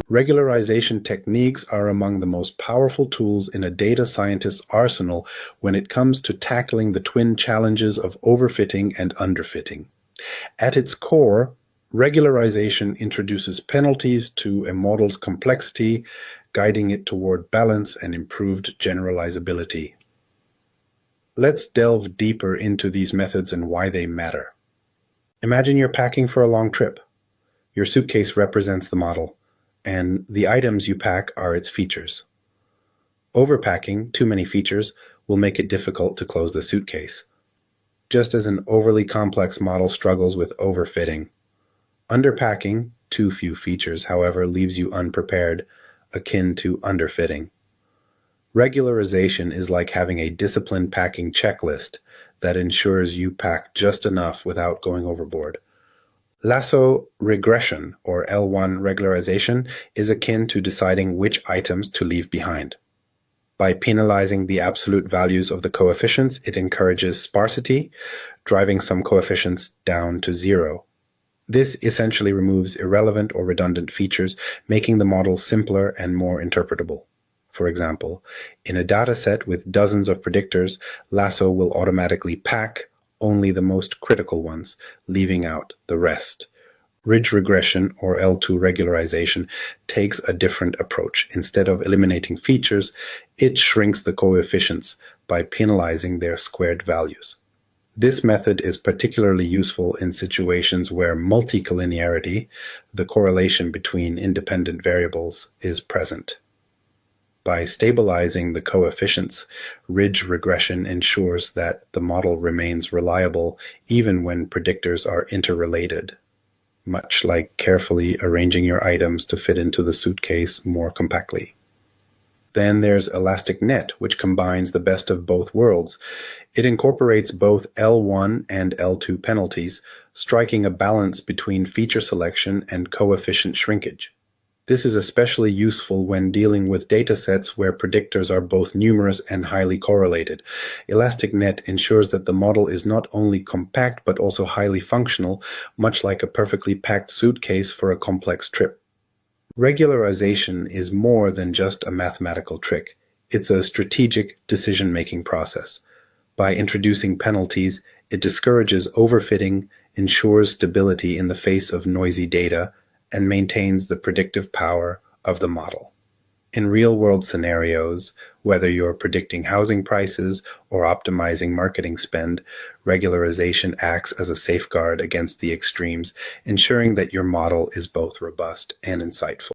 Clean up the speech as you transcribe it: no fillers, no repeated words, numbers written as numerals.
Regularization techniques are among the most powerful tools in a data scientist's arsenal when it comes to tackling the twin challenges of overfitting and underfitting. At its core, regularization introduces penalties to a model's complexity, guiding it toward balance and improved generalizability. Let's delve deeper into these methods and why they matter. Imagine you're packing for a long trip. Your suitcase represents the model, and the items you pack are its features. Overpacking too many features will make it difficult to close the suitcase, just as an overly complex model struggles with overfitting. Underpacking too few features, however, leaves you unprepared, akin to underfitting. Regularization is like having a disciplined packing checklist that ensures you pack just enough without going overboard. Lasso regression, or L1 regularization, is akin to deciding which items to leave behind. By penalizing the absolute values of the coefficients, it encourages sparsity, driving some coefficients down to zero. This essentially removes irrelevant or redundant features, making the model simpler and more interpretable. For example, in a dataset with dozens of predictors, Lasso will automatically pack only the most critical ones, leaving out the rest. Ridge regression, or L2 regularization, takes a different approach. Instead of eliminating features, it shrinks the coefficients by penalizing their squared values. This method is particularly useful in situations where multicollinearity, the correlation between independent variables, is present. By stabilizing the coefficients, ridge regression ensures that the model remains reliable even when predictors are interrelated, much like carefully arranging your items to fit into the suitcase more compactly. Then there's Elastic Net, which combines the best of both worlds. It incorporates both L1 and L2 penalties, striking a balance between feature selection and coefficient shrinkage. This is especially useful when dealing with datasets where predictors are both numerous and highly correlated. Elastic Net ensures that the model is not only compact but also highly functional, much like a perfectly packed suitcase for a complex trip. Regularization is more than just a mathematical trick. It's a strategic decision-making process. By introducing penalties, it discourages overfitting, ensures stability in the face of noisy data, and maintains the predictive power of the model. In real-world scenarios, whether you're predicting housing prices or optimizing marketing spend, regularization acts as a safeguard against the extremes, ensuring that your model is both robust and insightful.